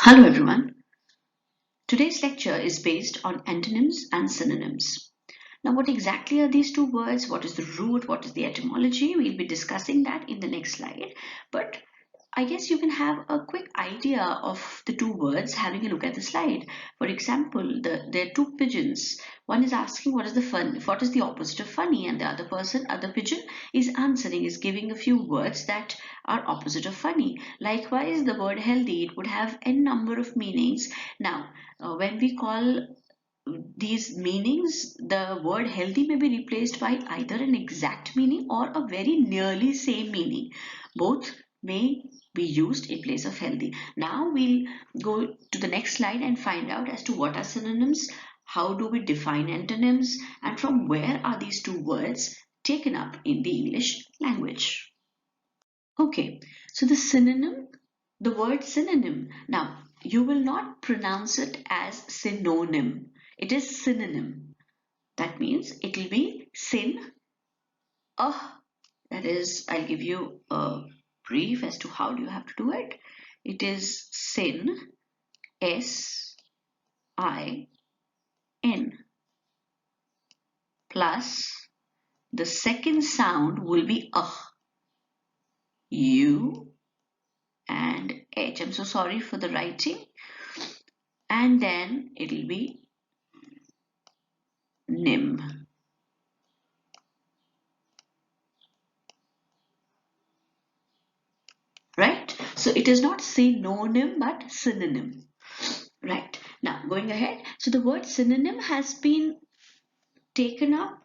Hello everyone. Today's lecture is based on antonyms and synonyms. Now, what exactly are these two words? What is the root? What is the etymology? We'll be discussing that in the next slide. But I guess you can have a quick idea of the two words having a look at the slide. For example, there are two pigeons. One is asking what is the opposite of funny, and the other pigeon is answering, is giving a few words that are opposite of funny. Likewise, the word healthy, it would have n number of meanings. Now, when we call these meanings, the word healthy may be replaced by either an exact meaning or a very nearly same meaning. Both may be used in place of healthy. Now we'll go to the next slide and find out as to what are synonyms, how do we define antonyms, and from where are these two words taken up in the English language. Okay, so the word synonym. Now, you will not pronounce it as synonym. It is synonym. That means it will be sin. That is, I'll give you a brief as to how do you have to do it. It is sin, S-I-N, plus the second sound will be U and H. I'm so sorry for the writing. And then it'll be nim. Right? So it is not synonym but synonym. Right. Now going ahead. So the word synonym has been taken up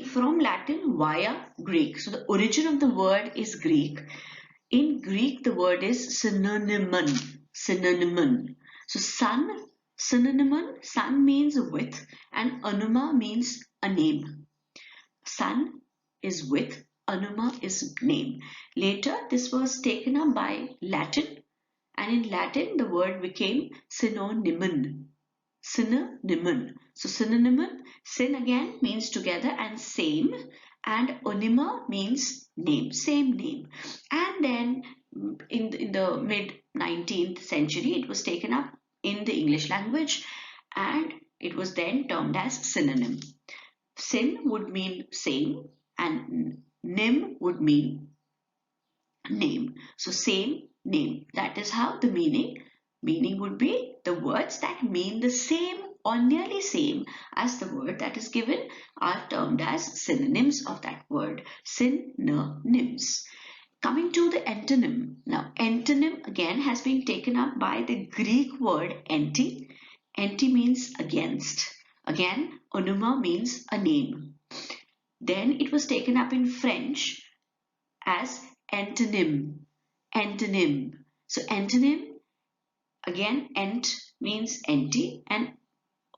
from Latin via Greek. So the origin of the word is Greek. In Greek, the word is synonymon. Synonymon. So synonymon, sun means with, and anuma means a name. Sun is with, anuma is name. Later, this was taken up by Latin, and in Latin, the word became synonymon. Synonymon. So synonymon, syn again means together and same, and onyma means name, same name. And then in the mid 19th century, it was taken up in the English language, and it was then termed as synonym. Syn would mean same, and nym would mean name. So same name. That is how the meaning would be the words that mean the same or nearly same as the word that is given are termed as synonyms of that word. Synonyms. Coming to the antonym. Now, antonym again has been taken up by the Greek word anti. Anti means against. Again, onuma means a name. Then it was taken up in French as antonym. Antonym. So antonym, again, ant means anti and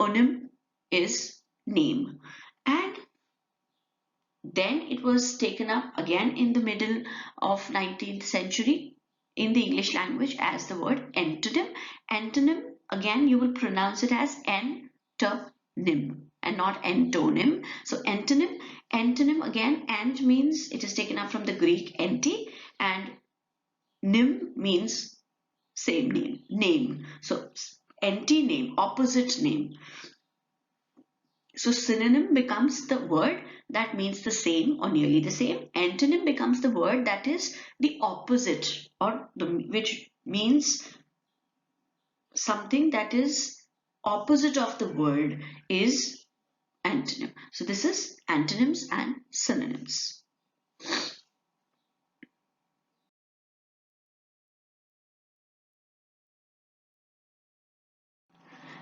onym is name. And then it was taken up again in the middle of 19th century in the English language as the word antonym. Antonym, again, you will pronounce it as antonym and not antonym. So antonym again, ant means it is taken up from the Greek anti, and nym means same name. So anti-name, opposite name. So synonym becomes the word that means the same or nearly the same. Antonym becomes the word that is the opposite, or which means something that is opposite of the word is antonym. So this is antonyms and synonyms.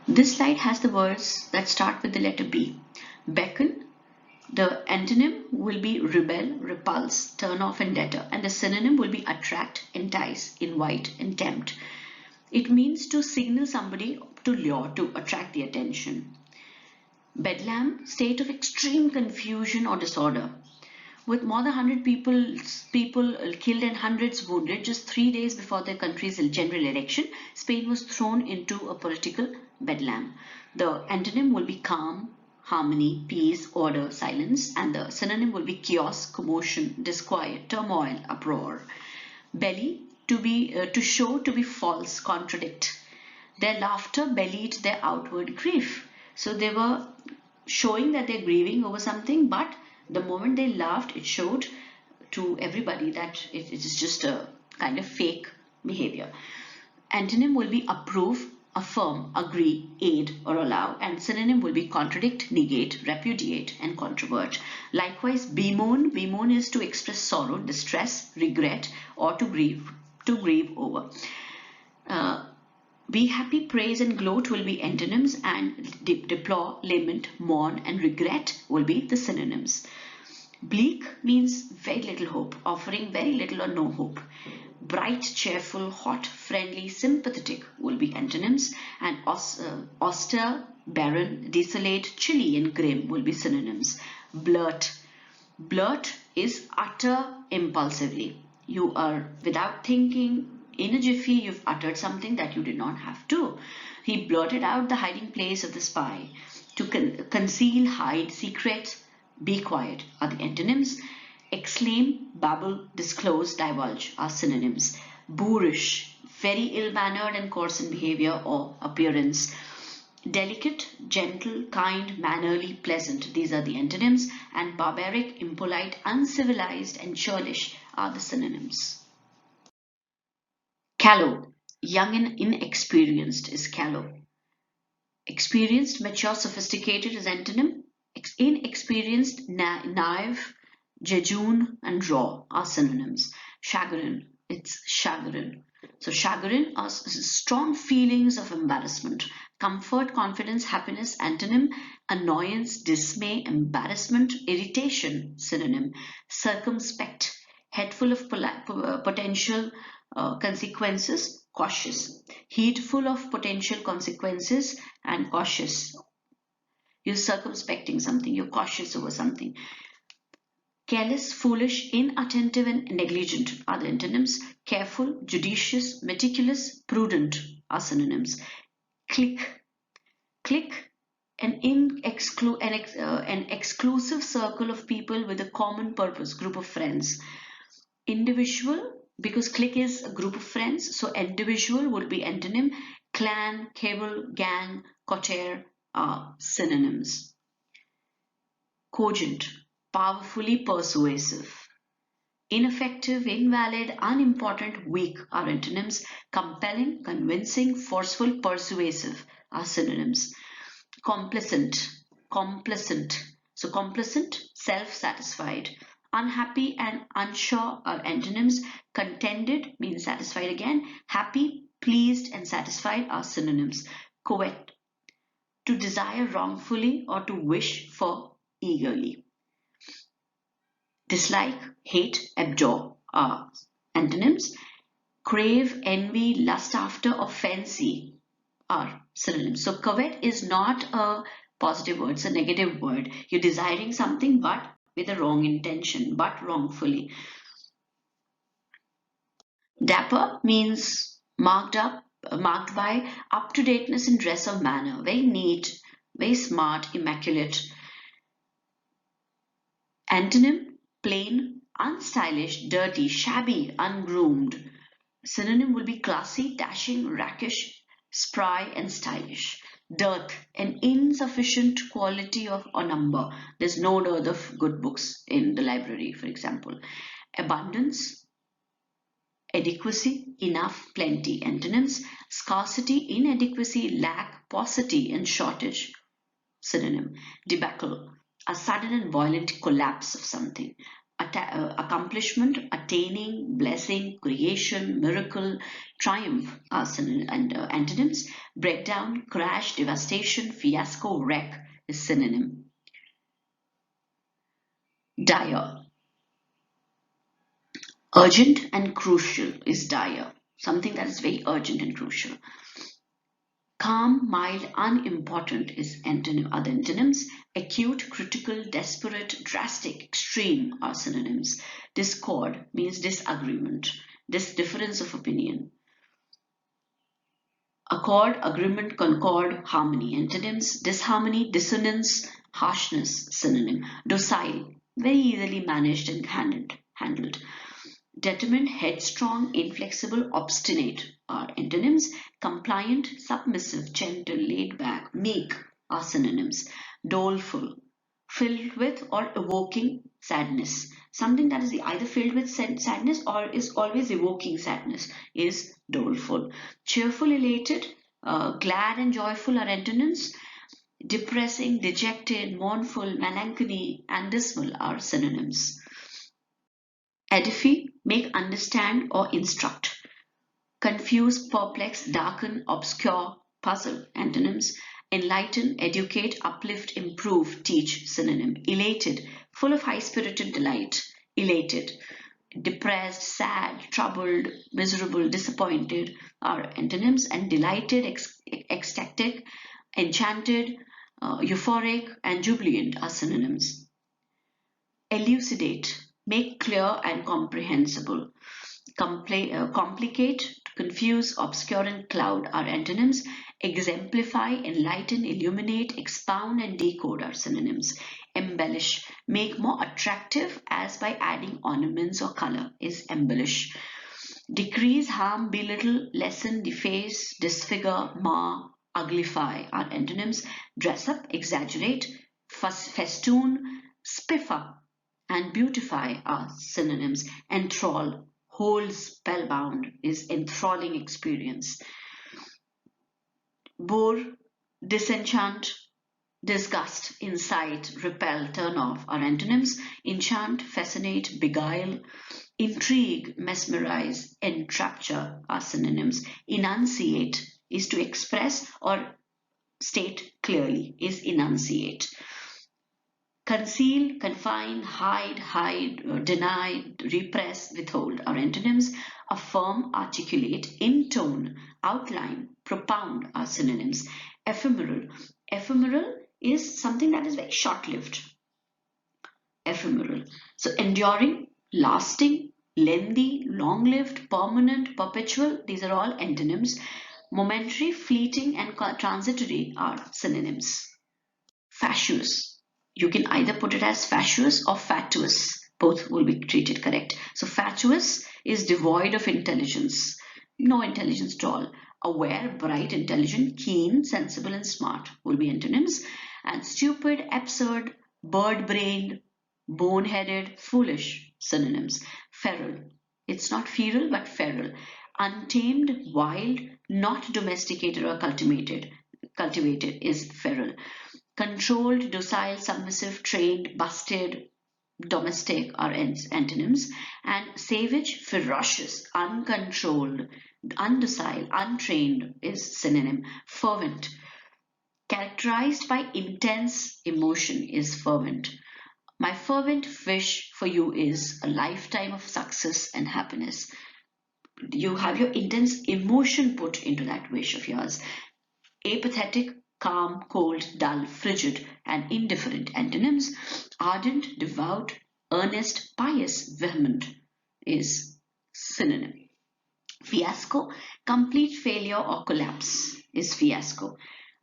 This slide has the words that start with the letter B. Beckon. The antonym will be rebel, repulse, turn off, and deter, and the synonym will be attract, entice, invite, and tempt. It means to signal somebody, to lure, to attract the attention. Bedlam, state of extreme confusion or disorder. With more than 100 people killed and hundreds wounded, just 3 days before the country's general election, Spain was thrown into a political bedlam. The antonym will be calm, harmony, peace, order, silence, and the synonym will be chaos, commotion, disquiet, turmoil, uproar. Belly, to show, to be false, contradict. Their laughter belied their outward grief. So they were showing that they're grieving over something, but the moment they laughed, it showed to everybody that it is just a kind of fake behavior. Antonym will be approve, affirm, agree, aid, or allow, and synonym will be contradict, negate, repudiate, and controvert. Likewise, bemoan. Bemoan is to express sorrow, distress, regret, or to grieve over. Uh, be happy, praise, and gloat will be antonyms, and deplore, lament, mourn, and regret will be the synonyms. Bleak means very little hope, offering very little or no hope. Bright, cheerful, hot, friendly, sympathetic will be antonyms, and austere, barren, desolate, chilly, and grim will be synonyms. Blurt. Blurt is utter impulsively. You are without thinking, in a jiffy, you've uttered something that you did not have to. He blurted out the hiding place of the spy. To conceal, hide, secret, be quiet are the antonyms. Exclaim, babble, disclose, divulge are synonyms. Boorish, very ill-mannered and coarse in behavior or appearance. Delicate, gentle, kind, mannerly, pleasant, these are the antonyms. And barbaric, impolite, uncivilized, and churlish are the synonyms. Callow, young and inexperienced is callow. Experienced, mature, sophisticated is antonym. Inexperienced, naive, jejune, and raw are synonyms. Chagrin, it's chagrin. So chagrin are strong feelings of embarrassment. Comfort, confidence, happiness, antonym. Annoyance, dismay, embarrassment, irritation, synonym. Circumspect, head full of potential consequences, cautious. Heedful of potential consequences and cautious. You're circumspecting something, you're cautious over something. Careless, foolish, inattentive, and negligent are the antonyms. Careful, judicious, meticulous, prudent are synonyms. Clique. Clique, an exclusive circle of people with a common purpose, group of friends. Individual, because clique is a group of friends, so individual would be antonym. Clan, cable, gang, coterie are synonyms. Cogent, powerfully persuasive. Ineffective, invalid, unimportant, weak are antonyms. Compelling, convincing, forceful, persuasive are synonyms. Complacent, complacent. So complacent, self-satisfied. Unhappy and unsure are antonyms. Contented means satisfied again. Happy, pleased, and satisfied are synonyms. Covet, to desire wrongfully or to wish for eagerly. Dislike, hate, abjure are antonyms. Crave, envy, lust after, or fancy are synonyms. So covet is not a positive word, it's a negative word. You're desiring something but with a wrong intention, but wrongfully. Dapper means marked by up-to-dateness in dress or manner, very neat, very smart, immaculate. Antonym, plain, unstylish, dirty, shabby, ungroomed. Synonym will be classy, dashing, rakish, spry, and stylish. Dearth, an insufficient quality of or number. There's no dearth of good books in the library, for example. Abundance, adequacy, enough, plenty. Antonyms, scarcity, inadequacy, lack, paucity, and shortage. Synonym. Debacle, a sudden and violent collapse of something. Accomplishment, attaining, blessing, creation, miracle, triumph are antonyms. Breakdown, crash, devastation, fiasco, wreck is synonym. Dire, urgent and crucial is dire. Something that is very urgent and crucial. Calm, mild, unimportant is other antonyms. Acute, critical, desperate, drastic, extreme are synonyms. Discord means disagreement, difference of opinion. Accord, agreement, concord, harmony. Antonyms: disharmony, dissonance, harshness, synonym. Docile, very easily managed and handled. Determined, headstrong, inflexible, obstinate are antonyms. Compliant, submissive, gentle, laid back, meek are synonyms. Doleful, filled with or evoking sadness. Something that is either filled with sadness or is always evoking sadness is doleful. Cheerful, elated, glad and joyful are antonyms. Depressing, dejected, mournful, melancholy, and dismal are synonyms. Edify, make, understand, or instruct. Confuse, perplex, darken, obscure, puzzle. Antonyms. Enlighten, educate, uplift, improve, teach. Synonym. Elated, full of high-spirited delight. Elated. Depressed, sad, troubled, miserable, disappointed are antonyms. And delighted, ecstatic, enchanted, euphoric, and jubilant are synonyms. Elucidate, make clear and comprehensible. Complicate, confuse, obscure, and cloud are antonyms. Exemplify, enlighten, illuminate, expound, and decode are synonyms. Embellish, make more attractive as by adding ornaments or color is embellish. Decrease, harm, belittle, lessen, deface, disfigure, mar, uglify are antonyms. Dress up, exaggerate, festoon, spiff up, and beautify are synonyms. Enthrall, hold spellbound is enthralling experience. Bore, disenchant, disgust, incite, repel, turn off are antonyms. Enchant, fascinate, beguile, intrigue, mesmerize, entrapture are synonyms. Enunciate is to express or state clearly is enunciate. Conceal, confine, hide, deny, repress, withhold are antonyms. Affirm, articulate, intone, outline, propound are synonyms. Ephemeral. Ephemeral is something that is very short-lived. Ephemeral. So enduring, lasting, lengthy, long-lived, permanent, perpetual, these are all antonyms. Momentary, fleeting, and transitory are synonyms. Fatuous. You can either put it as fatuous or fatuous. Both will be treated correct. So fatuous is devoid of intelligence. No intelligence at all. Aware, bright, intelligent, keen, sensible, and smart will be antonyms. And stupid, absurd, bird-brained, bone-headed, foolish synonyms. Feral. It's not feral but feral. Untamed, wild, not domesticated or cultivated is feral. Controlled, docile, submissive, trained, busted, domestic are antonyms. And savage, ferocious, uncontrolled, undocile, untrained is synonym. Fervent, characterized by intense emotion is fervent. My fervent wish for you is a lifetime of success and happiness. You have your intense emotion put into that wish of yours. Apathetic, calm, cold, dull, frigid, and indifferent antonyms. Ardent, devout, earnest, pious, vehement is synonym. Fiasco, complete failure or collapse is fiasco.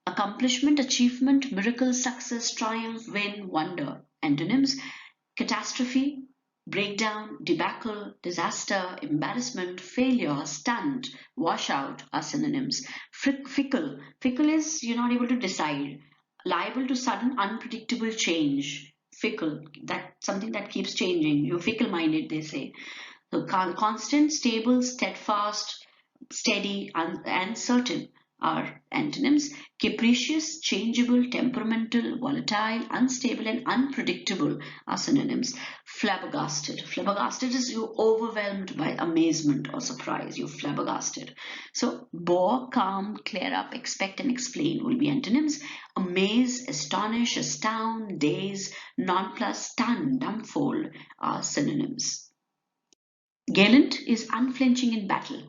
Accomplishment, achievement, miracle, success, triumph, win, wonder. Antonyms. Catastrophe, breakdown, debacle, disaster, embarrassment, failure, stunt, washout are synonyms. Fickle. Fickle is you're not able to decide. Liable to sudden unpredictable change. Fickle. That's something that keeps changing. You're fickle-minded, they say. So constant, stable, steadfast, steady, and certain are antonyms. Capricious, changeable, temperamental, volatile, unstable, and unpredictable are synonyms. Flabbergasted. Flabbergasted is you overwhelmed by amazement or surprise. You're flabbergasted. So bore, calm, clear up, expect, and explain will be antonyms. Amaze, astonish, astound, daze, nonplus, stun, dumbfold are synonyms. Gallant is unflinching in battle.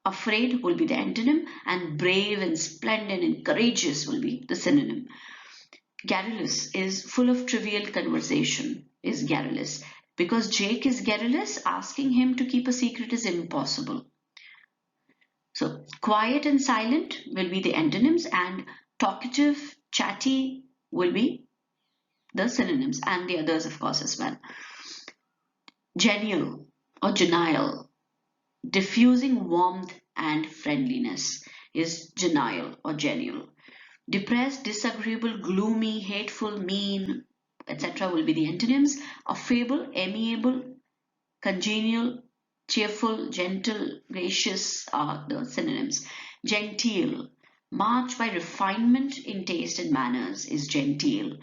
Afraid will be the antonym, and brave and splendid and courageous will be the synonym. Garrulous is full of trivial conversation, is garrulous. Because Jake is garrulous, asking him to keep a secret is impossible. So, quiet and silent will be the antonyms, and talkative, chatty will be the synonyms, and the others, of course, as well. Genial, or genial. Diffusing warmth and friendliness is genial or genial. Depressed, disagreeable, gloomy, hateful, mean, etc. will be the antonyms. Affable, amiable, congenial, cheerful, gentle, gracious are the synonyms. Genteel, marked by refinement in taste and manners, is genteel.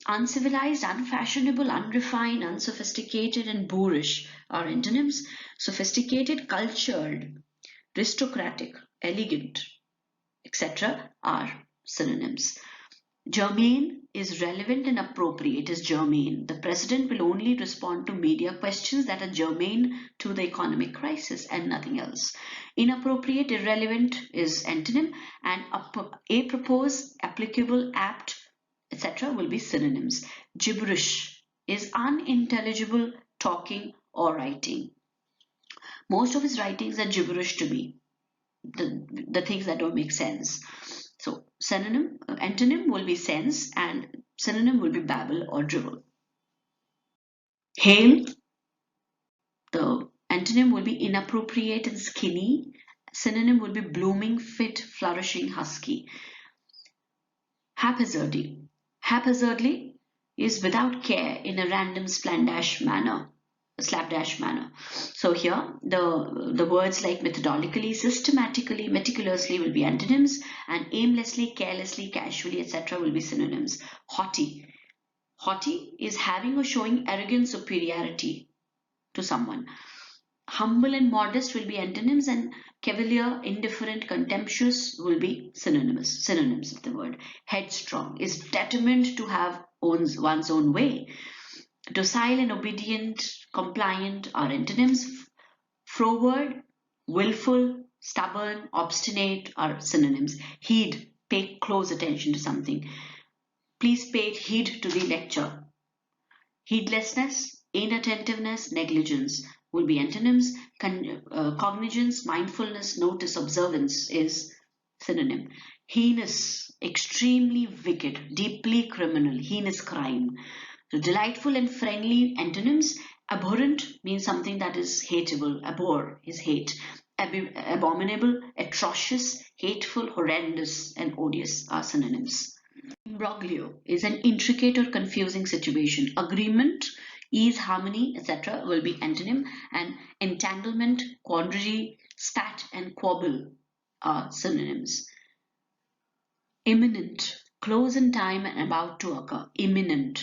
Uncivilized, unfashionable, unrefined, unsophisticated, and boorish are antonyms. Sophisticated, cultured, aristocratic, elegant, etc. are synonyms. Germane is relevant and appropriate is germane. The president will only respond to media questions that are germane to the economic crisis and nothing else. Inappropriate, irrelevant is antonym, and apropos, applicable, apt, etc. will be synonyms. Gibberish is unintelligible talking or writing. Most of his writings are gibberish to me, the things that don't make sense. So synonym, antonym will be sense, and synonym will be babble or drivel. Hale, the antonym will be inappropriate and skinny. Synonym will be blooming, fit, flourishing, husky. Haphazardly. Haphazardly is without care in a random slapdash manner. So here the words like methodically, systematically, meticulously will be antonyms, and aimlessly, carelessly, casually, etc. will be synonyms. Haughty. Haughty is having or showing arrogant superiority to someone. Humble and modest will be antonyms, and cavalier, indifferent, contemptuous will be synonyms of the word. Headstrong is determined to have one's own way. Docile and obedient, compliant are antonyms. Froward, willful, stubborn, obstinate are synonyms. Heed, pay close attention to something. Please pay heed to the lecture. Heedlessness, inattentiveness, negligence will be antonyms. Cognizance, mindfulness, notice, observance is synonym. Heinous, extremely wicked, deeply criminal, heinous crime. So delightful and friendly antonyms. Abhorrent means something that is hateable. Abhor is hate. Abominable, atrocious, hateful, horrendous, and odious are synonyms. Imbroglio is an intricate or confusing situation. Agreement, ease, harmony, etc. will be antonym, and entanglement, quandary, spat, and quabble are synonyms. Imminent, close in time and about to occur. Imminent.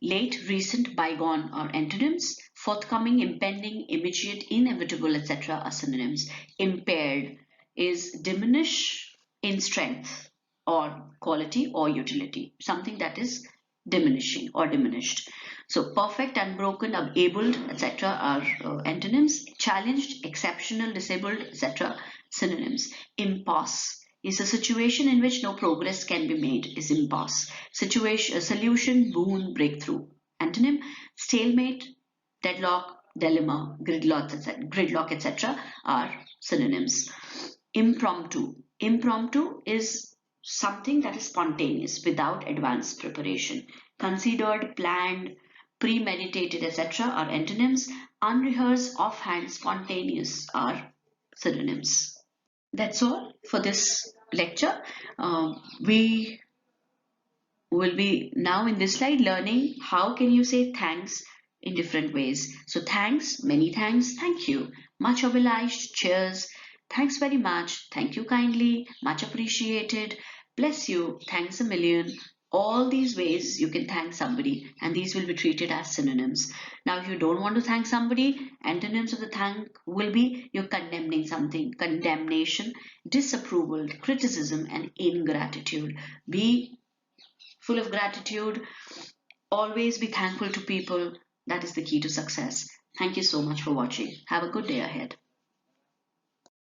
Late, recent, bygone are antonyms. Forthcoming, impending, immediate, inevitable, etc. are synonyms. Impaired is diminish in strength or quality or utility, something that is diminishing or diminished. So perfect, unbroken, abled, etc. are antonyms. Challenged, exceptional, disabled, etc. synonyms. Impasse is a situation in which no progress can be made is impasse. Situation, solution, boon, breakthrough. Antonym, stalemate, deadlock, dilemma, gridlock, etc. are synonyms. Impromptu. Impromptu is something that is spontaneous without advanced preparation. Considered, planned, premeditated, etc. are antonyms. Unrehearsed, offhand, spontaneous are synonyms. That's all for this lecture. We will be now in this slide learning how can you say thanks in different ways. So thanks, many thanks, thank you, much obliged, cheers, thanks very much, thank you kindly, much appreciated, bless you, thanks a million. All these ways you can thank somebody, and these will be treated as synonyms. Now if you don't want to thank somebody, antonyms of the thank will be you're condemning something, condemnation, disapproval, criticism, and ingratitude. Be full of gratitude. Always be thankful to people. That is the key to success. Thank you so much for watching. Have a good day ahead.